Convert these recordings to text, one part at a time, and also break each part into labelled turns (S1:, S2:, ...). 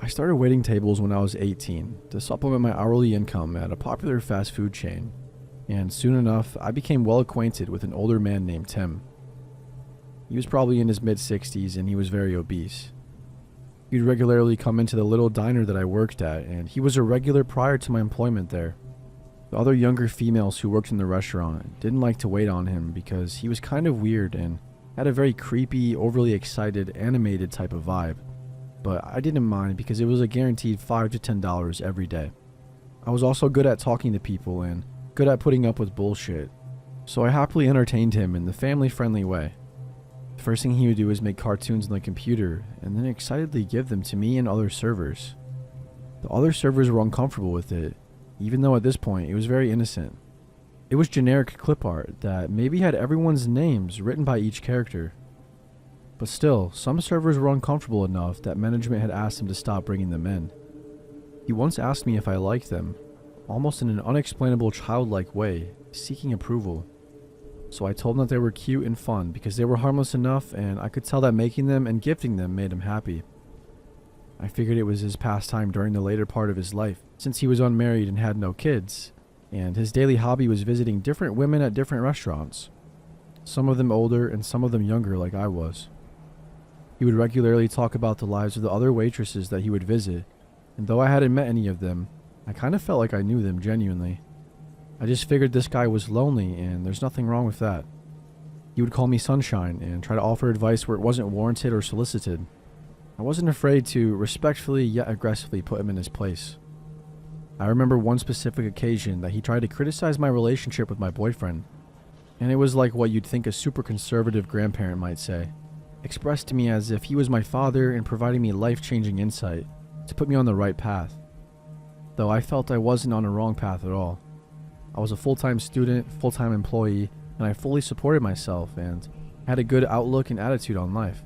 S1: I started waiting tables when I was 18 to supplement my hourly income at a popular fast food chain, and soon enough, I became well acquainted with an older man named Tim. He was probably in his mid-60s and he was very obese. He'd regularly come into the little diner that I worked at, and he was a regular prior to my employment there. The other younger females who worked in the restaurant didn't like to wait on him because he was kind of weird and had a very creepy, overly excited, animated type of vibe. But I didn't mind because it was a guaranteed $5 to $10 every day. I was also good at talking to people and good at putting up with bullshit, so I happily entertained him in the family-friendly way. The first thing he would do is make cartoons on the computer and then excitedly give them to me and other servers. The other servers were uncomfortable with it, even though at this point it was very innocent. It was generic clip art that maybe had everyone's names written by each character. But still, some servers were uncomfortable enough that management had asked him to stop bringing them in. He once asked me if I liked them, almost in an unexplainable childlike way, seeking approval. So I told him that they were cute and fun because they were harmless enough and I could tell that making them and gifting them made him happy. I figured it was his pastime during the later part of his life, since he was unmarried and had no kids, and his daily hobby was visiting different women at different restaurants, some of them older and some of them younger like I was. He would regularly talk about the lives of the other waitresses that he would visit, and though I hadn't met any of them, I kind of felt like I knew them genuinely. I just figured this guy was lonely and there's nothing wrong with that. He would call me Sunshine and try to offer advice where it wasn't warranted or solicited. I wasn't afraid to respectfully yet aggressively put him in his place. I remember one specific occasion that he tried to criticize my relationship with my boyfriend, and it was like what you'd think a super conservative grandparent might say, expressed to me as if he was my father and providing me life-changing insight to put me on the right path. Though I felt I wasn't on a wrong path at all. I was a full-time student, full-time employee, and I fully supported myself and had a good outlook and attitude on life.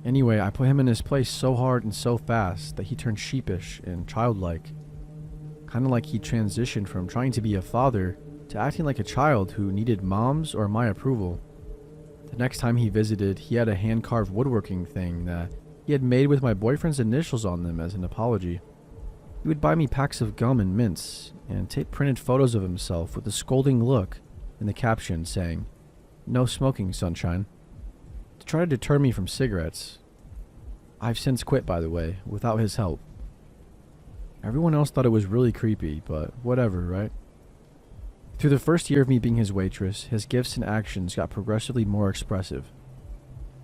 S1: Anyway, I put him in his place so hard and so fast that he turned sheepish and childlike. Kind of like he transitioned from trying to be a father to acting like a child who needed mom's or my approval. The next time he visited, he had a hand-carved woodworking thing that he had made with my boyfriend's initials on them as an apology. He would buy me packs of gum and mints, and tape printed photos of himself with a scolding look and the caption saying, "No smoking, Sunshine," to try to deter me from cigarettes. I've since quit, by the way, without his help. Everyone else thought it was really creepy, but whatever, right? Through the first year of me being his waitress, his gifts and actions got progressively more expressive.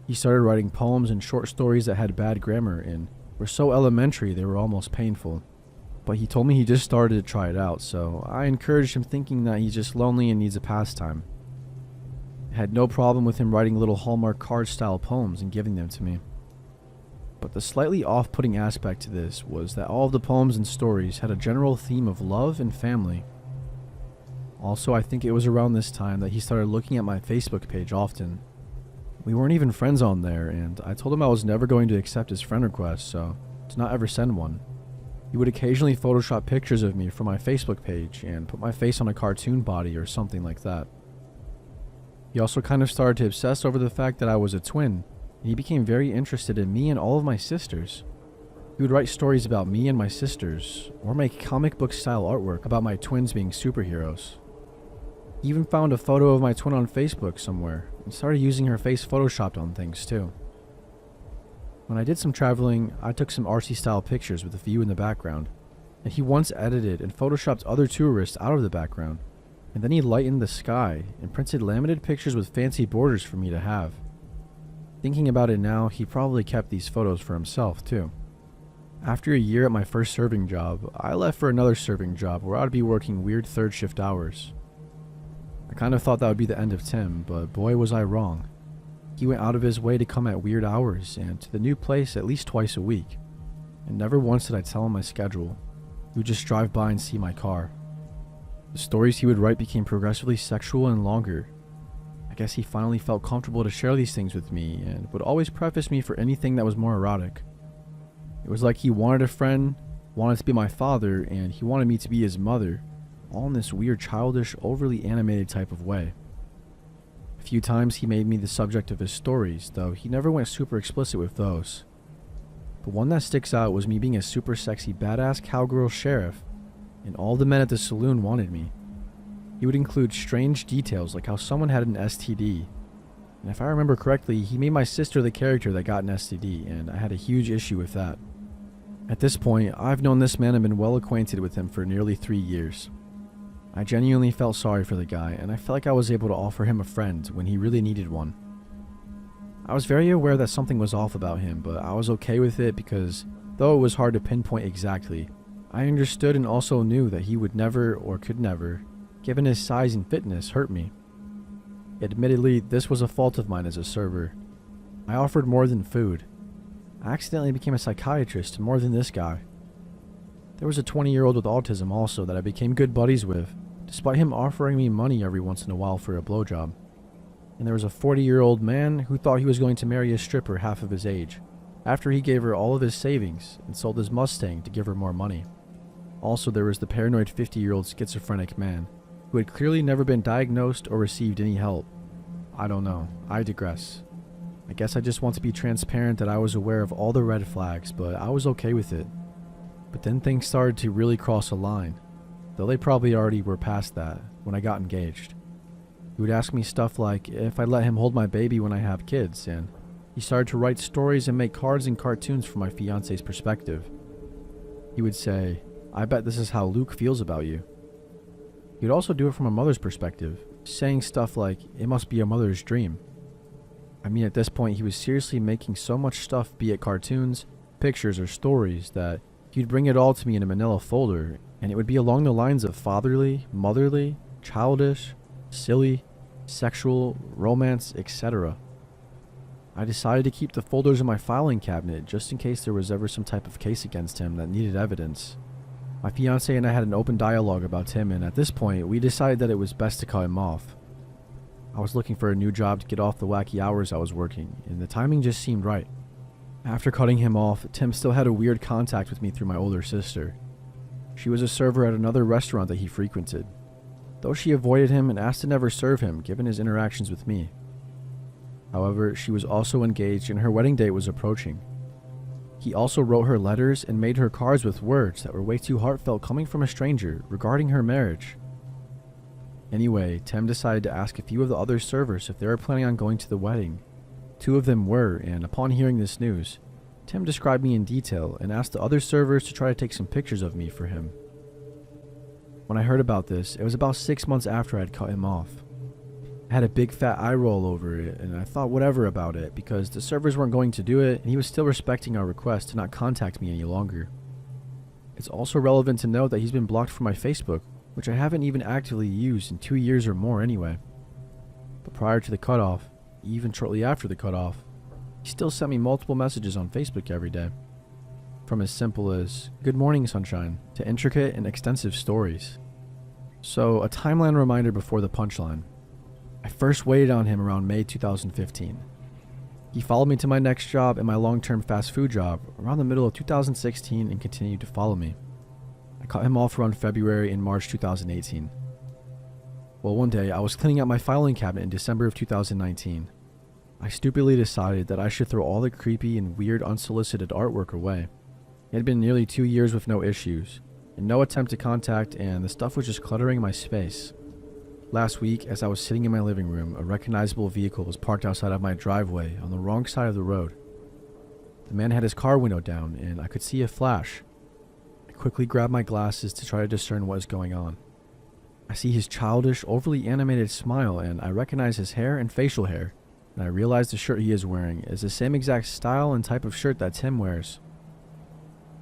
S1: He started writing poems and short stories that had bad grammar and were so elementary they were almost painful. But he told me he just started to try it out, so I encouraged him, thinking that he's just lonely and needs a pastime. I had no problem with him writing little Hallmark card-style poems and giving them to me. But the slightly off-putting aspect to this was that all of the poems and stories had a general theme of love and family. Also, I think it was around this time that he started looking at my Facebook page often. We weren't even friends on there, and I told him I was never going to accept his friend request, so to not ever send one. He would occasionally Photoshop pictures of me for my Facebook page and put my face on a cartoon body or something like that. He also kind of started to obsess over the fact that I was a twin, and he became very interested in me and all of my sisters. He would write stories about me and my sisters, or make comic book style artwork about my twins being superheroes. He even found a photo of my twin on Facebook somewhere, and started using her face photoshopped on things too. When I did some traveling, I took some artsy style pictures with a view in the background, and he once edited and photoshopped other tourists out of the background, and then he lightened the sky and printed laminated pictures with fancy borders for me to have. Thinking about it now, he probably kept these photos for himself too. After a year at my first serving job, I left for another serving job where I'd be working weird third shift hours. I kind of thought that would be the end of Tim, but boy was I wrong. He went out of his way to come at weird hours and to the new place at least twice a week, and never once did I tell him my schedule. He would just drive by and see my car. The stories he would write became progressively sexual and longer. I guess he finally felt comfortable to share these things with me and would always preface me for anything that was more erotic. It was like he wanted a friend, wanted to be my father, and he wanted me to be his mother, all in this weird childish, overly animated type of way. A few times he made me the subject of his stories, though he never went super explicit with those. But one that sticks out was me being a super sexy badass cowgirl sheriff, and all the men at the saloon wanted me. He would include strange details like how someone had an STD, and if I remember correctly, he made my sister the character that got an STD, and I had a huge issue with that. At this point, I've known this man and been well acquainted with him for nearly 3 years. I genuinely felt sorry for the guy, and I felt like I was able to offer him a friend when he really needed one. I was very aware that something was off about him, but I was okay with it because, though it was hard to pinpoint exactly, I understood and also knew that he would never, or could never, given his size and fitness, hurt me. Admittedly, this was a fault of mine as a server. I offered more than food. I accidentally became a psychiatrist to more than this guy. There was a 20-year-old with autism also that I became good buddies with, despite him offering me money every once in a while for a blowjob. And there was a 40-year-old man who thought he was going to marry a stripper half of his age, after he gave her all of his savings and sold his Mustang to give her more money. Also, there was the paranoid 50-year-old schizophrenic man, who had clearly never been diagnosed or received any help. I don't know, I digress. I guess I just want to be transparent that I was aware of all the red flags, but I was okay with it. But then things started to really cross a line, though they probably already were past that when I got engaged. He would ask me stuff like if I'd let him hold my baby when I have kids, and he started to write stories and make cards and cartoons from my fiance's perspective. He would say, "I bet this is how Luke feels about you." He would also do it from a mother's perspective, saying stuff like, "It must be a mother's dream." I mean, at this point, he was seriously making so much stuff, be it cartoons, pictures, or stories, that he'd bring it all to me in a manila folder, and it would be along the lines of fatherly, motherly, childish, silly, sexual, romance, etc. I decided to keep the folders in my filing cabinet just in case there was ever some type of case against him that needed evidence. My fiancé and I had an open dialogue about him, and at this point, we decided that it was best to cut him off. I was looking for a new job to get off the wacky hours I was working, and the timing just seemed right. After cutting him off, Tim still had a weird contact with me through my older sister. She was a server at another restaurant that he frequented, though she avoided him and asked to never serve him given his interactions with me. However, she was also engaged and her wedding date was approaching. He also wrote her letters and made her cards with words that were way too heartfelt coming from a stranger regarding her marriage. Anyway, Tim decided to ask a few of the other servers if they were planning on going to the wedding. 2 of them were, and upon hearing this news, Tim described me in detail and asked the other servers to try to take some pictures of me for him. When I heard about this, it was about 6 months after I had cut him off. I had a big fat eye roll over it, and I thought whatever about it because the servers weren't going to do it and he was still respecting our request to not contact me any longer. It's also relevant to note that he's been blocked from my Facebook, which I haven't even actively used in 2 years or more anyway. But prior to the cutoff, even shortly after the cutoff, he still sent me multiple messages on Facebook every day. From as simple as, "Good morning, sunshine," to intricate and extensive stories. So, a timeline reminder before the punchline. I first waited on him around May 2015. He followed me to my next job and my long-term fast food job around the middle of 2016 and continued to follow me. I cut him off around February and March 2018. Well, one day I was cleaning out my filing cabinet in December of 2019. I stupidly decided that I should throw all the creepy and weird unsolicited artwork away. It had been nearly 2 years with no issues, and no attempt to contact, and the stuff was just cluttering my space. Last week, as I was sitting in my living room, a recognizable vehicle was parked outside of my driveway on the wrong side of the road. The man had his car window down, and I could see a flash. I quickly grabbed my glasses to try to discern what was going on. I see his childish, overly animated smile, and I recognize his hair and facial hair, and I realize the shirt he is wearing is the same exact style and type of shirt that Tim wears.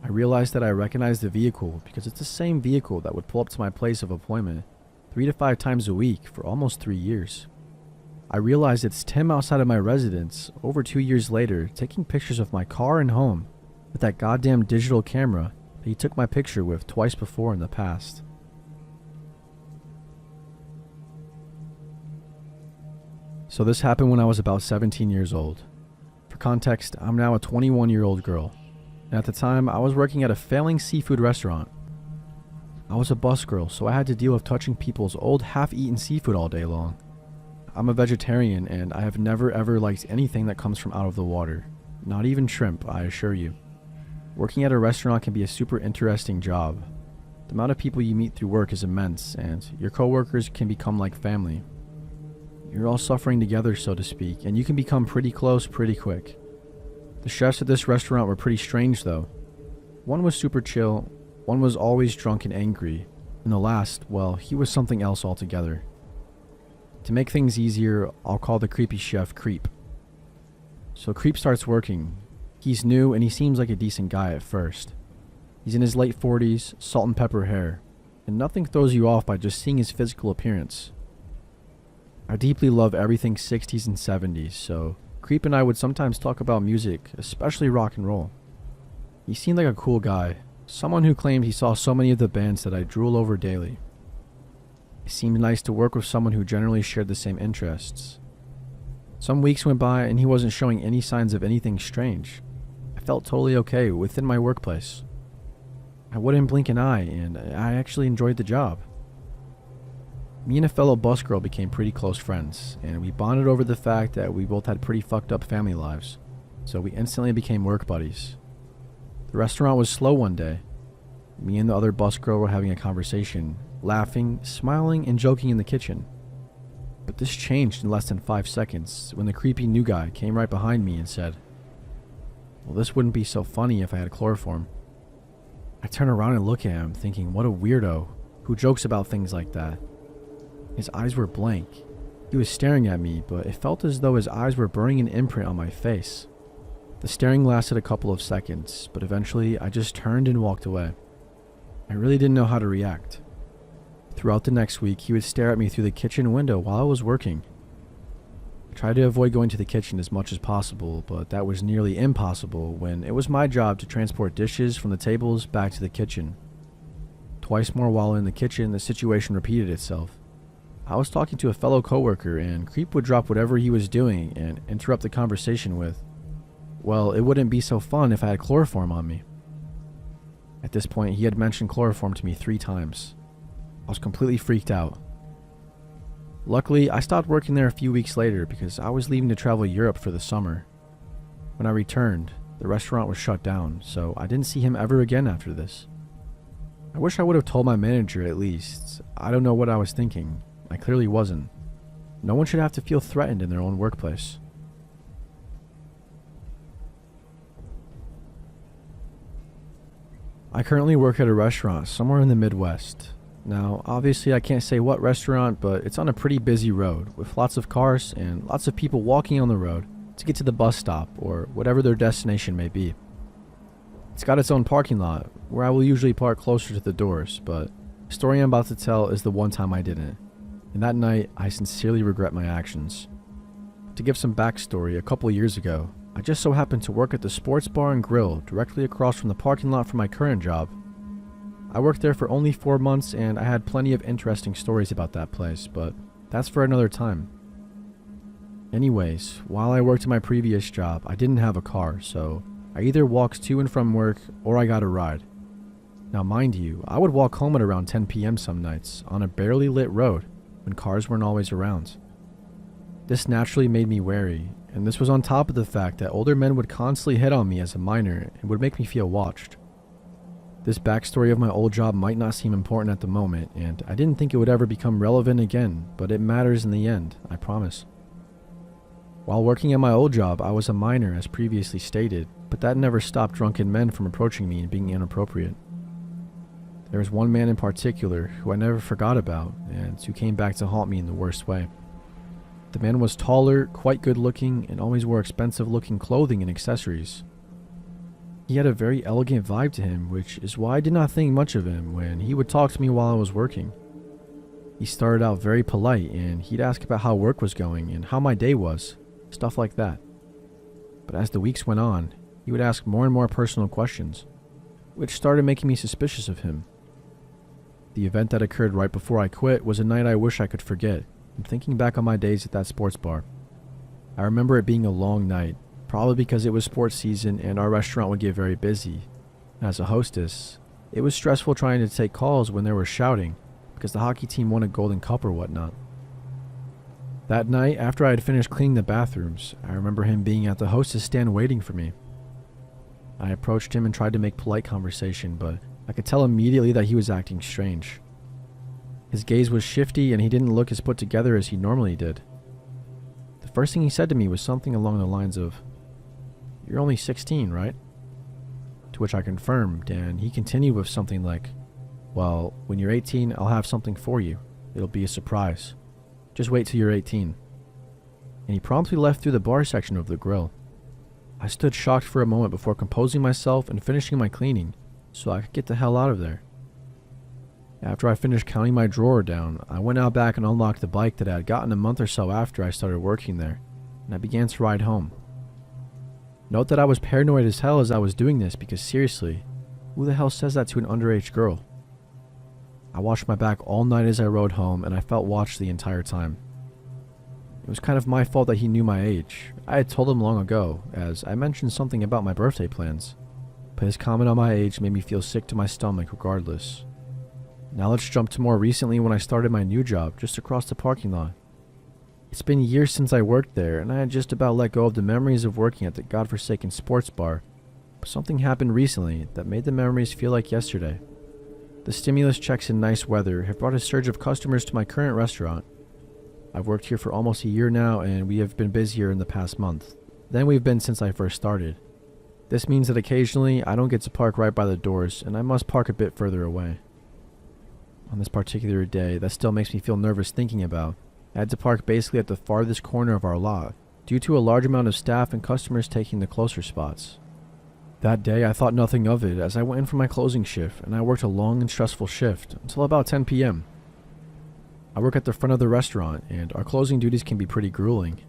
S1: I realized that I recognized the vehicle because it's the same vehicle that would pull up to my place of appointment 3 to 5 times a week for almost 3 years. I realized it's Tim outside of my residence over 2 years later taking pictures of my car and home with that goddamn digital camera that he took my picture with twice before in the past. So this happened when I was about 17 years old. For context, I'm now a 21-year-old girl, and at the time I was working at a failing seafood restaurant. I was a bus girl, so I had to deal with touching people's old half-eaten seafood all day long. I'm a vegetarian, and I have never ever liked anything that comes from out of the water. Not even shrimp, I assure you. Working at a restaurant can be a super interesting job. The amount of people you meet through work is immense, and your coworkers can become like family. You're all suffering together, so to speak, and you can become pretty close pretty quick. The chefs at this restaurant were pretty strange though. One was super chill, one was always drunk and angry, and the last, well, he was something else altogether. To make things easier, I'll call the creepy chef Creep. So Creep starts working. He's new and he seems like a decent guy at first. He's in his late 40s, salt and pepper hair, and nothing throws you off by just seeing his physical appearance. I deeply love everything 60s and 70s, so Creep and I would sometimes talk about music, especially rock and roll. He seemed like a cool guy, someone who claimed he saw so many of the bands that I drool over daily. It seemed nice to work with someone who generally shared the same interests. Some weeks went by and he wasn't showing any signs of anything strange. I felt totally okay within my workplace. I wouldn't blink an eye, and I actually enjoyed the job. Me and a fellow bus girl became pretty close friends, and we bonded over the fact that we both had pretty fucked up family lives, so we instantly became work buddies. The restaurant was slow one day. Me and the other bus girl were having a conversation, laughing, smiling, and joking in the kitchen. But this changed in less than 5 seconds when the creepy new guy came right behind me and said, "Well, this wouldn't be so funny if I had chloroform." I turn around and look at him, thinking, what a weirdo who jokes about things like that. His eyes were blank. He was staring at me, but it felt as though his eyes were burning an imprint on my face. The staring lasted a couple of seconds, but eventually I just turned and walked away. I really didn't know how to react. Throughout the next week, he would stare at me through the kitchen window while I was working. I tried to avoid going to the kitchen as much as possible, but that was nearly impossible when it was my job to transport dishes from the tables back to the kitchen. Twice more while in the kitchen, the situation repeated itself. I was talking to a fellow coworker, and Creep would drop whatever he was doing and interrupt the conversation with, "Well, it wouldn't be so fun if I had chloroform on me." At this point, he had mentioned chloroform to me 3 times. I was completely freaked out. Luckily, I stopped working there a few weeks later because I was leaving to travel Europe for the summer. When I returned, the restaurant was shut down, so I didn't see him ever again after this. I wish I would have told my manager at least. I don't know what I was thinking. I clearly wasn't. No one should have to feel threatened in their own workplace. I currently work at a restaurant somewhere in the Midwest. Now, obviously I can't say what restaurant, but it's on a pretty busy road with lots of cars and lots of people walking on the road to get to the bus stop or whatever their destination may be. It's got its own parking lot where I will usually park closer to the doors, but the story I'm about to tell is the one time I didn't. And that night, I sincerely regret my actions. To give some backstory, a couple years ago, I just so happened to work at the sports bar and grill directly across from the parking lot from my current job. I worked there for only 4 months and I had plenty of interesting stories about that place, but that's for another time. Anyways, while I worked at my previous job, I didn't have a car, so I either walked to and from work or I got a ride. Now mind you, I would walk home at around 10 p.m. some nights on a barely lit road when cars weren't always around. This naturally made me wary, and this was on top of the fact that older men would constantly hit on me as a minor and would make me feel watched. This backstory of my old job might not seem important at the moment, and I didn't think it would ever become relevant again, but it matters in the end, I promise. While working at my old job, I was a minor as previously stated, but that never stopped drunken men from approaching me and being inappropriate. There was one man in particular who I never forgot about and who came back to haunt me in the worst way. The man was taller, quite good looking, and always wore expensive looking clothing and accessories. He had a very elegant vibe to him, which is why I did not think much of him when he would talk to me while I was working. He started out very polite and he'd ask about how work was going and how my day was, stuff like that. But as the weeks went on, he would ask more and more personal questions, which started making me suspicious of him. The event that occurred right before I quit was a night I wish I could forget, and thinking back on my days at that sports bar. I remember it being a long night, probably because it was sports season and our restaurant would get very busy. As a hostess, it was stressful trying to take calls when they were shouting, because the hockey team won a golden cup or whatnot. That night, after I had finished cleaning the bathrooms, I remember him being at the hostess stand waiting for me. I approached him and tried to make polite conversation, but I could tell immediately that he was acting strange. His gaze was shifty and he didn't look as put together as he normally did. The first thing he said to me was something along the lines of, "You're only 16, right?" To which I confirmed, and he continued with something like, "Well, when you're 18, I'll have something for you. It'll be a surprise. Just wait till you're 18. And he promptly left through the bar section of the grill. I stood shocked for a moment before composing myself and finishing my cleaning so I could get the hell out of there. After I finished counting my drawer down, I went out back and unlocked the bike that I had gotten a month or so after I started working there, and I began to ride home. Note that I was paranoid as hell as I was doing this because seriously, who the hell says that to an underage girl? I watched my back all night as I rode home and I felt watched the entire time. It was kind of my fault that he knew my age. I had told him long ago, as I mentioned something about my birthday plans, but his comment on my age made me feel sick to my stomach regardless. Now let's jump to more recently when I started my new job just across the parking lot. It's been years since I worked there and I had just about let go of the memories of working at the godforsaken sports bar, but something happened recently that made the memories feel like yesterday. The stimulus checks and nice weather have brought a surge of customers to my current restaurant. I've worked here for almost a year now and we have been busier in the past month than we've been since I first started. This means that occasionally I don't get to park right by the doors and I must park a bit further away. On this particular day, that still makes me feel nervous thinking about, I had to park basically at the farthest corner of our lot due to a large amount of staff and customers taking the closer spots. That day I thought nothing of it as I went in for my closing shift and I worked a long and stressful shift until about 10 p.m. I work at the front of the restaurant and our closing duties can be pretty grueling.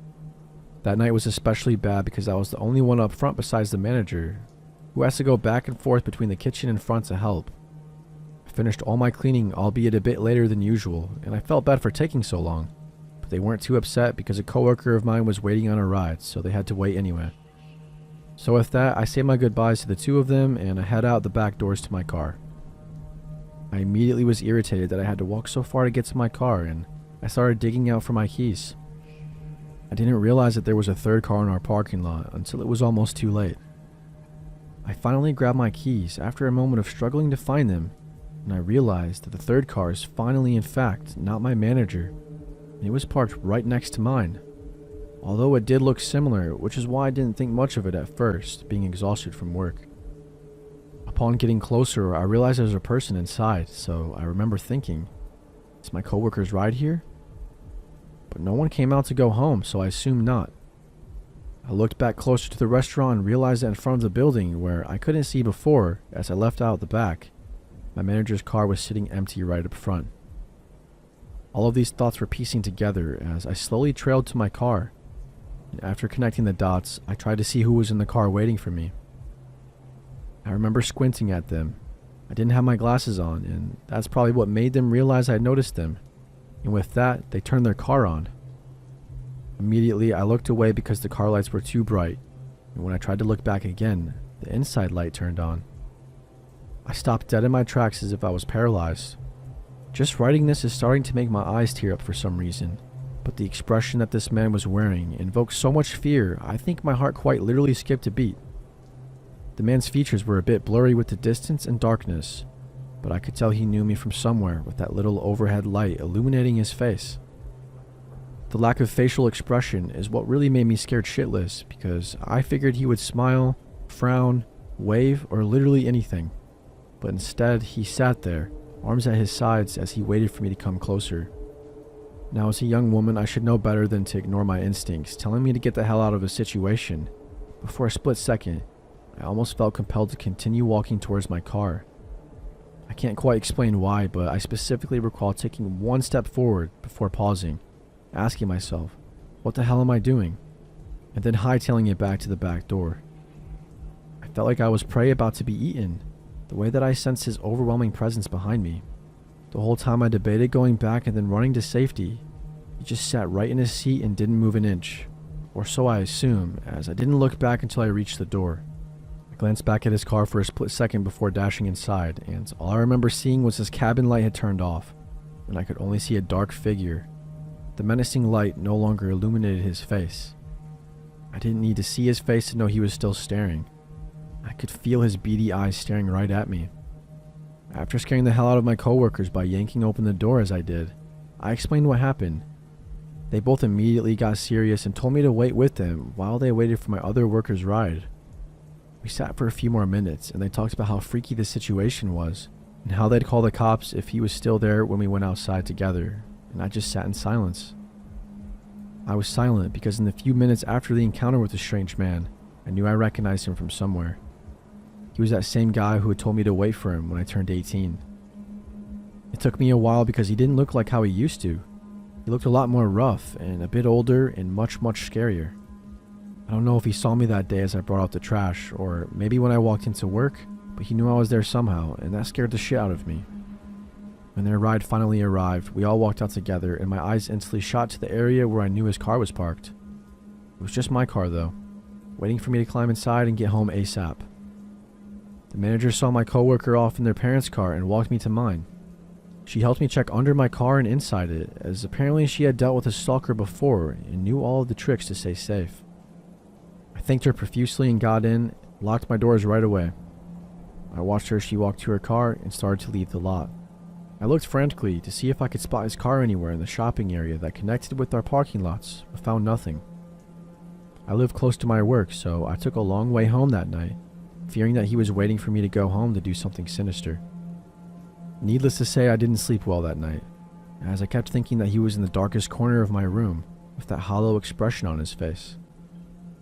S1: That night was especially bad because I was the only one up front besides the manager, who has to go back and forth between the kitchen and front to help. I finished all my cleaning, albeit a bit later than usual, and I felt bad for taking so long, but they weren't too upset because a coworker of mine was waiting on a ride, so they had to wait anyway. So with that, I say my goodbyes to the two of them and I head out the back doors to my car. I immediately was irritated that I had to walk so far to get to my car and I started digging out for my keys. I didn't realize that there was a third car in our parking lot until it was almost too late. I finally grabbed my keys after a moment of struggling to find them, and I realized that the third car is finally in fact not my manager, and it was parked right next to mine. Although it did look similar, which is why I didn't think much of it at first, being exhausted from work. Upon getting closer, I realized there was a person inside, so I remember thinking, is my coworker's ride here? But no one came out to go home, so I assumed not. I looked back closer to the restaurant and realized that in front of the building, where I couldn't see before as I left out the back, my manager's car was sitting empty right up front. All of these thoughts were piecing together as I slowly trailed to my car, and after connecting the dots, I tried to see who was in the car waiting for me. I remember squinting at them. I didn't have my glasses on, and that's probably what made them realize I had noticed them. And with that, they turned their car on. Immediately, I looked away because the car lights were too bright, and when I tried to look back again, the inside light turned on. I stopped dead in my tracks as if I was paralyzed. Just writing this is starting to make my eyes tear up for some reason, but the expression that this man was wearing invoked so much fear, I think my heart quite literally skipped a beat. The man's features were a bit blurry with the distance and darkness, but I could tell he knew me from somewhere with that little overhead light illuminating his face. The lack of facial expression is what really made me scared shitless because I figured he would smile, frown, wave, or literally anything. But instead, he sat there, arms at his sides as he waited for me to come closer. Now as a young woman, I should know better than to ignore my instincts telling me to get the hell out of a situation. But for a split second, I almost felt compelled to continue walking towards my car. I can't quite explain why, but I specifically recall taking one step forward before pausing, asking myself, what the hell am I doing? And then hightailing it back to the back door. I felt like I was prey about to be eaten, the way that I sensed his overwhelming presence behind me. The whole time I debated going back and then running to safety, he just sat right in his seat and didn't move an inch. Or so I assume, as I didn't look back until I reached the door. I glanced back at his car for a split second before dashing inside, and all I remember seeing was his cabin light had turned off, and I could only see a dark figure. The menacing light no longer illuminated his face. I didn't need to see his face to know he was still staring. I could feel his beady eyes staring right at me. After scaring the hell out of my coworkers by yanking open the door as I did, I explained what happened. They both immediately got serious and told me to wait with them while they waited for my other workers' ride. We sat for a few more minutes and they talked about how freaky the situation was and how they'd call the cops if he was still there when we went outside together, and I just sat in silence. I was silent because in the few minutes after the encounter with the strange man, I knew I recognized him from somewhere. He was that same guy who had told me to wait for him when I turned 18. It took me a while because he didn't look like how he used to. He looked a lot more rough and a bit older and much scarier. I don't know if he saw me that day as I brought out the trash, or maybe when I walked into work, but he knew I was there somehow, and that scared the shit out of me. When their ride finally arrived, we all walked out together and my eyes instantly shot to the area where I knew his car was parked. It was just my car though, waiting for me to climb inside and get home ASAP. The manager saw my coworker off in their parents' car and walked me to mine. She helped me check under my car and inside it, as apparently she had dealt with a stalker before and knew all of the tricks to stay safe. I thanked her profusely and got in, locked my doors right away. I watched her as she walked to her car and started to leave the lot. I looked frantically to see if I could spot his car anywhere in the shopping area that connected with our parking lots, but found nothing. I live close to my work, so I took a long way home that night, fearing that he was waiting for me to go home to do something sinister. Needless to say, I didn't sleep well that night, as I kept thinking that he was in the darkest corner of my room, with that hollow expression on his face.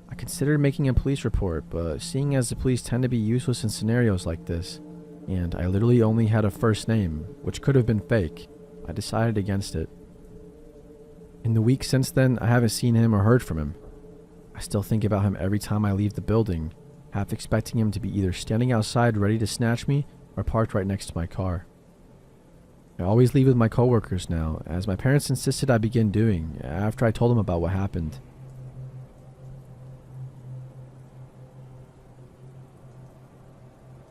S1: I considered making a police report, but seeing as the police tend to be useless in scenarios like this, and I literally only had a first name, which could have been fake, I decided against it. In the weeks since then, I haven't seen him or heard from him. I still think about him every time I leave the building, half expecting him to be either standing outside ready to snatch me or parked right next to my car. I always leave with my coworkers now, as my parents insisted I begin doing after I told them about what happened.